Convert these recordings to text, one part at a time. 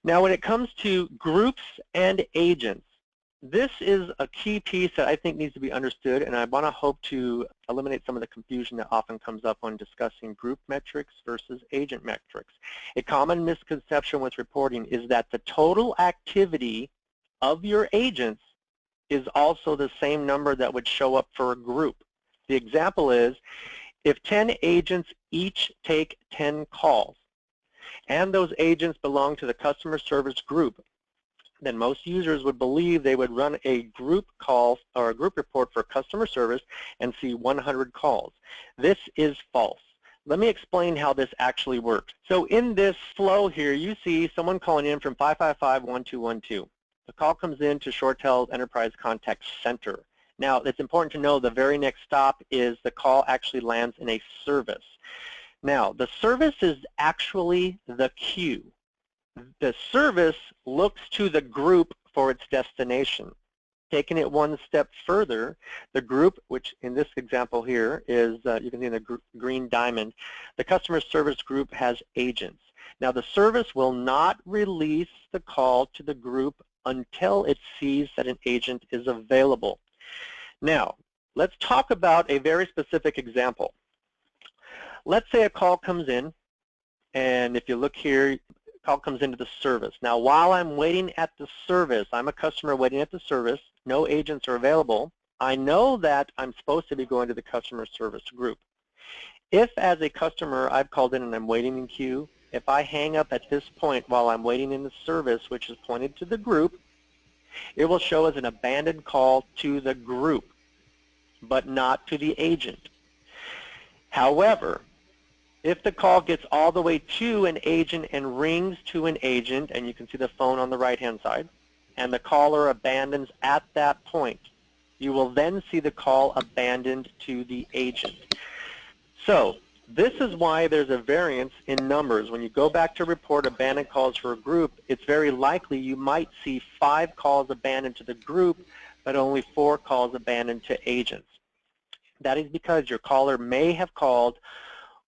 Now, when it comes to groups and agents, this is a key piece that I think needs to be understood, and I want to hope to eliminate some of the confusion that often comes up when discussing group metrics versus agent metrics. A common misconception with reporting is that the total activity of your agents is also the same number that would show up for a group. The example is, if 10 agents each take 10 calls, and those agents belong to the customer service group, then most users would believe they would run a group call or a group report for customer service and see 100 calls. This is false. Let me explain how this actually works. So in this flow here, you see someone calling in from 555-1212. The call comes in to ShoreTel's Enterprise Contact Center. Now, it's important to know the very next stop is the call actually lands in a service. Now, the service is actually the queue. The service looks to the group for its destination. Taking it one step further, the group, which in this example here is, you can see in the green diamond, the customer service group has agents. Now, the service will not release the call to the group until it sees that an agent is available. Now, let's talk about a very specific example. Let's say a call comes in, and if you look here, call comes into the service. Now, while I'm waiting at the service, I'm a customer waiting at the service, no agents are available, I know that I'm supposed to be going to the customer service group. If, as a customer, I've called in and I'm waiting in queue, if I hang up at this point while I'm waiting in the service, which is pointed to the group, it will show as an abandoned call to the group, but not to the agent. However, if the call gets all the way to an agent and rings to an agent, and you can see the phone on the right-hand side, and the caller abandons at that point, you will then see the call abandoned to the agent. So this is why there's a variance in numbers. When you go back to report abandoned calls for a group, it's very likely you might see 5 calls abandoned to the group, but only 4 calls abandoned to agents. That is because your caller may have called,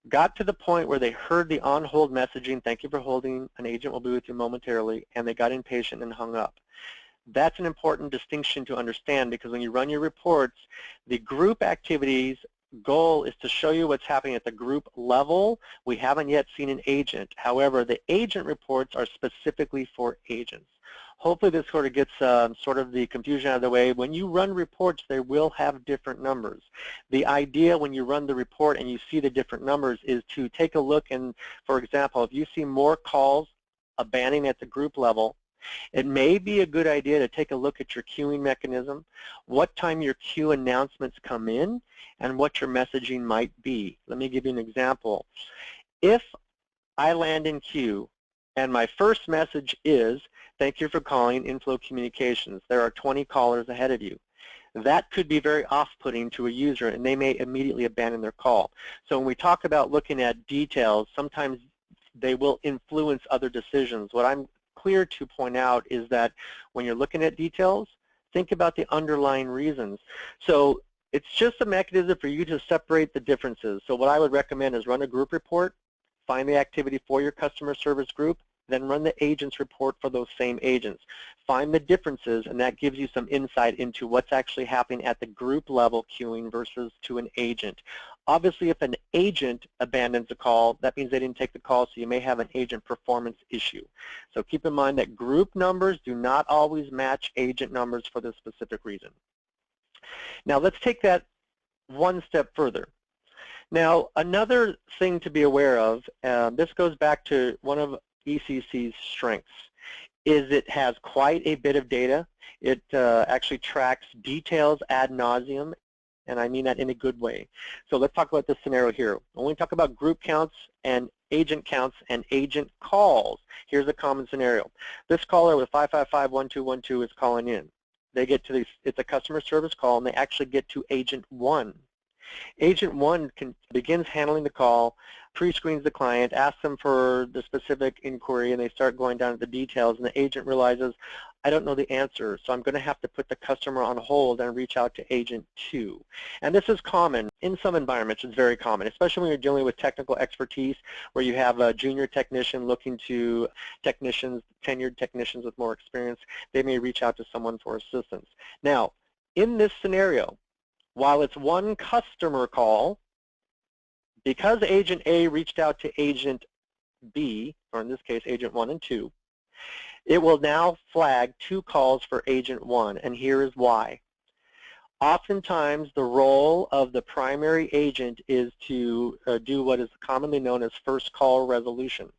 got to the point where they heard the on-hold messaging, thank you for holding, an agent will be with you momentarily, and they got impatient and hung up. That's an important distinction to understand, because when you run your reports, the group activities goal is to show you what's happening at the group level. We haven't yet seen an agent. However, the agent reports are specifically for agents. Hopefully this sort of gets sort of the confusion out of the way. When you run reports, they will have different numbers. The idea when you run the report and you see the different numbers is to take a look and, for example, if you see more calls abandoning at the group level, it may be a good idea to take a look at your queuing mechanism, what time your queue announcements come in, and what your messaging might be. Let me give you an example. If I land in queue and my first message is, thank you for calling Inflow Communications, there are 20 callers ahead of you, that could be very off-putting to a user, and they may immediately abandon their call. So when we talk about looking at details, sometimes they will influence other decisions. What I'm clear to point out is that when you're looking at details, think about the underlying reasons. So it's just a mechanism for you to separate the differences. So what I would recommend is run a group report, find the activity for your customer service group, then run the agents report for those same agents. Find the differences, and that gives you some insight into what's actually happening at the group level queuing versus to an agent. Obviously, if an agent abandons a call, that means they didn't take the call, so you may have an agent performance issue. So keep in mind that group numbers do not always match agent numbers for this specific reason. Now let's take that one step further. Now another thing to be aware of, this goes back to one of ECC's strengths, is it has quite a bit of data. It actually tracks details ad nauseum, and I mean that in a good way. So let's talk about this scenario here. When we talk about group counts and agent calls, here's a common scenario. This caller with 555-1212 is calling in. They get to the, it's a customer service call, and they actually get to agent 1. Agent 1 begins handling the call, pre-screens the client, asks them for the specific inquiry, and they start going down to the details, and the agent realizes, I don't know the answer, so I'm going to have to put the customer on hold and reach out to agent 2. And this is common. In some environments, it's very common, especially when you're dealing with technical expertise, where you have a junior technician looking to technicians, tenured technicians with more experience. They may reach out to someone for assistance. Now, in this scenario, while it's one customer call, because agent A reached out to agent B, or in this case, agent 1 and 2, it will now flag 2 calls for agent 1, and here is why. Oftentimes, the role of the primary agent is to do what is commonly known as first call resolution.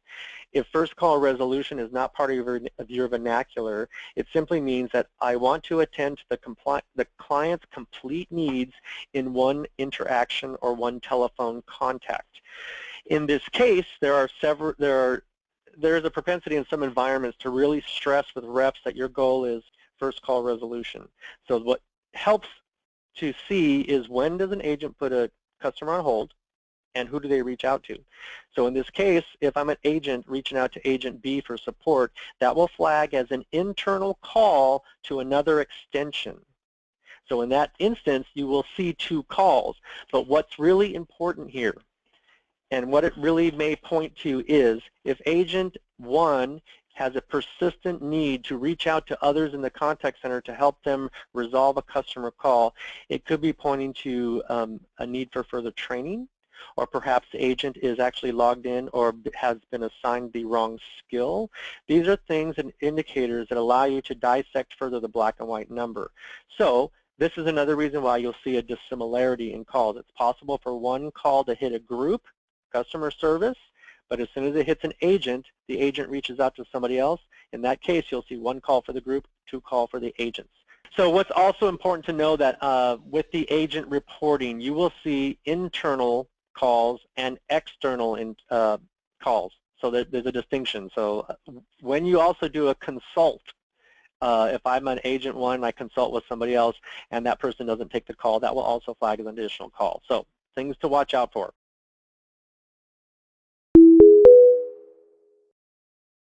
If first call resolution is not part of your vernacular, it simply means that I want to attend to the client's complete needs in one interaction or one telephone contact. In this case, there's a propensity in some environments to really stress with reps that your goal is first call resolution. So what helps to see is, when does an agent put a customer on hold, and who do they reach out to? So in this case, if I'm an agent reaching out to agent B for support, that will flag as an internal call to another extension. So in that instance, you will see 2 calls. But what's really important here, and what it really may point to, is if agent 1 has a persistent need to reach out to others in the contact center to help them resolve a customer call, it could be pointing to a need for further training, or perhaps the agent is actually logged in or has been assigned the wrong skill. These are things and indicators that allow you to dissect further the black and white number. So this is another reason why you'll see a dissimilarity in calls. It's possible for one call to hit a group, customer service, but as soon as it hits an agent, the agent reaches out to somebody else. In that case, you'll see 1 call for the group, 2 call for the agents. So what's also important to know that with the agent reporting, you will see internal calls and external calls. So there's a distinction. So when you also do a consult, if I'm an agent 1 and I consult with somebody else and that person doesn't take the call, that will also flag as an additional call. So things to watch out for.